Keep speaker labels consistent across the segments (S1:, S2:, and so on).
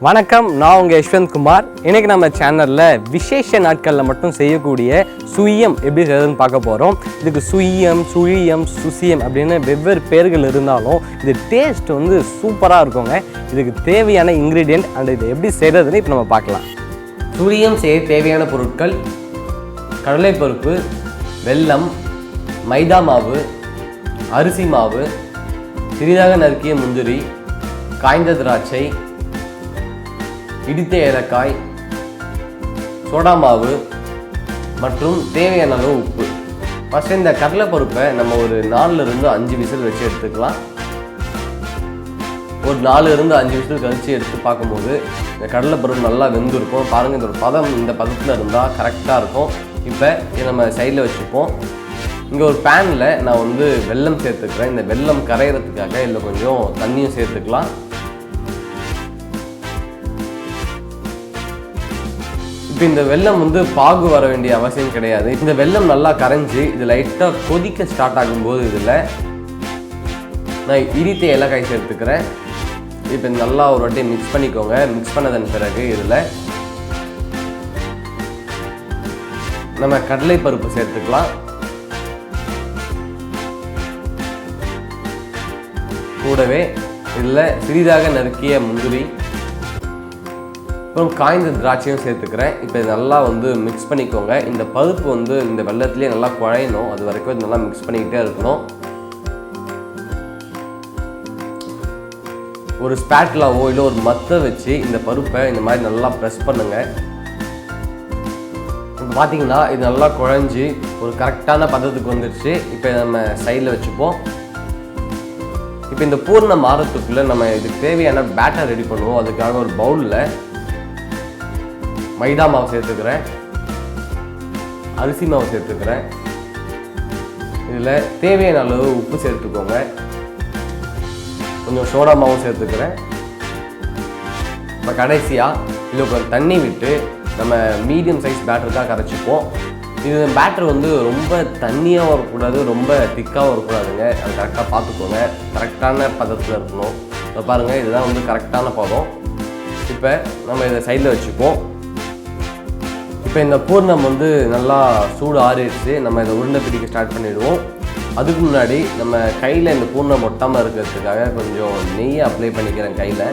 S1: வணக்கம், நான் உங்கள் யஷ்வந்த் குமார். இன்றைக்கி நம்ம சேனலில் விசேஷ நாட்களில் மட்டும் செய்யக்கூடிய சுயம் எப்படி செய்யறதுன்னு பார்க்க போகிறோம். இதுக்கு சுயம், சுழியம், சுசியம் அப்படின்னு வெவ்வேறு பேர்கள் இருந்தாலும் இது டேஸ்ட் வந்து சூப்பராக இருக்குங்க. இதுக்கு தேவையான இன்க்ரீடியன்ட் அண்ட் இது எப்படி செய்கிறதுன்னு இப்போ நம்ம பார்க்கலாம். சுழியம் செய்ய தேவையான பொருட்கள்: கடலைப்பருப்பு, வெல்லம், மைதா மாவு, அரிசி மாவு, சிறிதாக நறுக்கிய முந்திரி, காய்ந்த திராட்சை, இடித்த ஏலக்காய், சோடா மாவு மற்றும் தேவையான அளவு உப்பு. ஃபஸ்ட்டு இந்த கடலைப்பருப்பை நம்ம ஒரு 4-5 விசில் வச்சு எடுத்துக்கலாம். ஒரு 4-5 விசில் கழித்து எடுத்து பார்க்கும்போது இந்த கடலைப்பருப்பு நல்லா வெந்திருக்கும். பாருங்கள், இந்த பதம் இந்த பதத்தில் இருந்தால் கரெக்டாக இருக்கும். இப்போ இதை நம்ம சைடில் வச்சுப்போம். இங்கே ஒரு பேனில் நான் வந்து வெல்லம் சேர்த்துக்கிறேன். இந்த வெல்லம் கரையிறதுக்காக இதில் கொஞ்சம் தண்ணியும் சேர்த்துக்கலாம். இப்போ இந்த வெல்லம் வந்து பாகு வர வேண்டிய அவசியம் கிடையாது. இந்த வெல்லம் நல்லா கரைஞ்சி இது லைட்டாக கொதிக்க ஸ்டார்ட் ஆகும்போது இதில் நான் இடித்த ஏலக்காய் சேர்த்துக்கிறேன். இப்போ நல்லா ஒரு வாட்டி மிக்ஸ் பண்ணிக்கோங்க. மிக்ஸ் பண்ணதன் பிறகு இதில் நம்ம கடலை பருப்பு சேர்த்துக்கலாம். கூடவே இதில் சிறிதாக நறுக்கிய முந்திரி, அப்புறம் காய்ந்த திராட்சையும் சேர்த்துக்கிறேன். இப்போ இது நல்லா வந்து மிக்ஸ் பண்ணிக்கோங்க. இந்த பருப்பு வந்து இந்த வெள்ளத்துலேயே நல்லா குழையணும். அது வரைக்கும் இது நல்லா மிக்ஸ் பண்ணிக்கிட்டே இருக்கணும். ஒரு ஸ்பேட்லாவோ இல்லை ஒரு மத்தை வச்சு இந்த பருப்பை இந்த மாதிரி நல்லா ப்ரெஸ் பண்ணுங்கள். இப்போ பார்த்தீங்கன்னா இது நல்லா குழஞ்சி ஒரு கரெக்டான பதத்துக்கு வந்துடுச்சு. இப்போ நம்ம சைடில் வச்சுப்போம். இப்போ இந்த பூர்ண மாதத்துக்குள்ளே நம்ம இதுக்கு தேவையான பேட்டர் ரெடி பண்ணுவோம். அதுக்காக ஒரு பவுலில் மைதா மாவு சேர்த்துக்கிறேன், அரிசி மாவு சேர்த்துக்கிறேன். இதில் தேவையான அளவு உப்பு சேர்த்துக்கோங்க. கொஞ்சம் சோடா மாவும் சேர்த்துக்கிறேன். இப்போ கடைசியாக இதில் கொஞ்சம் தண்ணி விட்டு நம்ம மீடியம் சைஸ் பேட்டருக்காக கரைச்சிப்போம். இது பேட்டர் வந்து ரொம்ப தண்ணியாகவும் இருக்கக்கூடாது, ரொம்ப திக்காகவும் இருக்கக்கூடாதுங்க. அது கரெக்டாக பார்த்துக்கோங்க. கரெக்டான பதத்தில் இருக்கணும். இப்போ பாருங்கள், இதுதான் வந்து கரெக்டான பதம். இப்போ நம்ம இதை சைடில் வச்சுப்போம். இப்போ இந்த பூர்ணம் வந்து நல்லா சூடு ஆறிடுச்சு. நம்ம இதை உருண்டை பிடிக்க ஸ்டார்ட் பண்ணிவிடுவோம். அதுக்கு முன்னாடி நம்ம கையில் இந்த பூர்ணம் ஒட்டாமல் இருக்கிறதுக்காக கொஞ்சம் நெய்யை அப்ளை பண்ணிக்கிறேன் கையில்.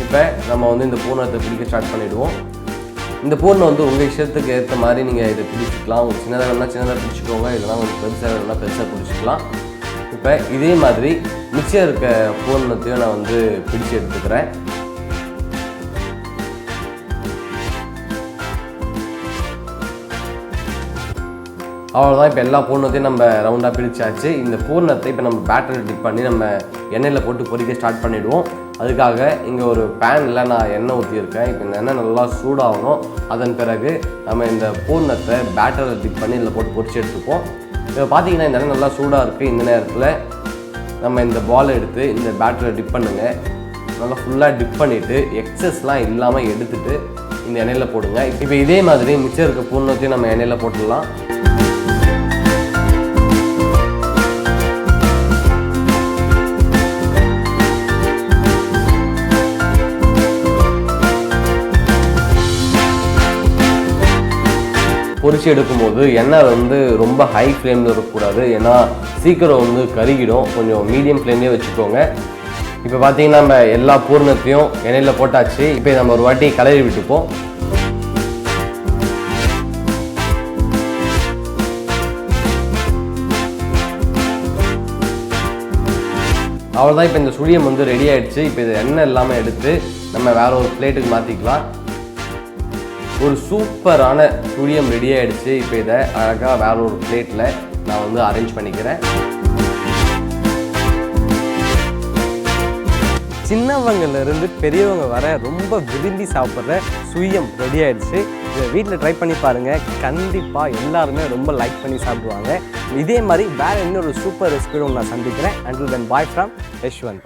S1: இப்போ நம்ம வந்து இந்த பூர்ணத்தை பிடிக்க ஸ்டார்ட் பண்ணிவிடுவோம். இந்த பூர்ணம் வந்து உங்கள் இஷ்டத்துக்கு ஏற்ற மாதிரி நீங்கள் இதை பிடிச்சிக்கலாம். உங்களுக்கு சின்னதாக வேணால் சின்னதாக பிடிச்சிக்கோங்க, இல்லைனா கொஞ்சம் பெருசாக வேணும்னா பெருசாக பிடிச்சிக்கலாம். இப்போ இதே மாதிரி மிச்சம் இருக்க பூர்ணத்தையும் நான் வந்து பிடிச்சி எடுத்துக்கிறேன். அவ்வளோதான். இப்போ எல்லா பூர்ணத்தையும் நம்ம ரவுண்டாக பிடிச்சாச்சு. இந்த பூர்ணத்தை இப்போ நம்ம பேட்டரில் டிப் பண்ணி நம்ம எண்ணெயில் போட்டு பொரிக்க ஸ்டார்ட் பண்ணிவிடுவோம். அதுக்காக இங்கே ஒரு பேனில் நான் எண்ணெய் ஊற்றியிருக்கேன். இப்போ இந்த எண்ணெய் நல்லா சூடாகணும். அதன் பிறகு நம்ம இந்த பூர்ணத்தை பேட்டரில் டிப் பண்ணி இதில் போட்டு பொரிச்சு எடுத்துப்போம். இப்போ பார்த்தீங்கன்னா இந்த எண்ணெய் நல்லா சூடாக இருக்குது. இந்த நேரத்தில் நம்ம இந்த பால் எடுத்து இந்த பேட்டரில் டிப் பண்ணுங்கள். நல்லா ஃபுல்லாக டிப் பண்ணிவிட்டு எக்ஸஸ்லாம் இல்லாமல் எடுத்துகிட்டு இந்த எண்ணெயில் போடுங்க. இப்போ இதே மாதிரி மிச்சம் இருக்க பூர்ணத்தையும் நம்ம எண்ணெயில் போட்டுடலாம். பொரிச்சு எடுக்கும்போது எண்ணெய் வந்து ரொம்ப ஹை ஃப்ளேமில் இருக்கக்கூடாது. ஏன்னா சீக்கிரம் வந்து கருகிடும். கொஞ்சம் மீடியம் ஃப்ளேம்லேயே வச்சுக்கோங்க. இப்போ பார்த்தீங்கன்னா நம்ம எல்லா பூர்ணத்தையும் எண்ணெயில் போட்டாச்சு. இப்போ நம்ம ஒரு வாட்டி கலரி விட்டுப்போம். அவ்வளோதான். இப்போ இந்த சுழியம் வந்து ரெடி ஆகிடுச்சு. இப்போ இது எண்ணெய் இல்லாமல் எடுத்து நம்ம வேறு ஒரு பிளேட்டுக்கு மாற்றிக்கலாம். ஒரு சூப்பரான சுழியம் ரெடி ஆகிடுச்சு. இப்போ இதை அழகாக வேற ஒரு பிளேட்டில் நான் வந்து அரேஞ்ச் பண்ணிக்கிறேன். சின்னவங்கலேருந்து பெரியவங்க வர ரொம்ப விரும்பி சாப்பிட்ற சுயம் ரெடி ஆகிடுச்சு. இதை வீட்டில் ட்ரை பண்ணி பாருங்கள். கண்டிப்பாக எல்லாருமே ரொம்ப லைக் பண்ணி சாப்பிடுவாங்க. இதே மாதிரி வேறு இன்னொரு சூப்பர் ரெசிபியோட நான் சந்திக்கிறேன். Until then bye from Yashwant.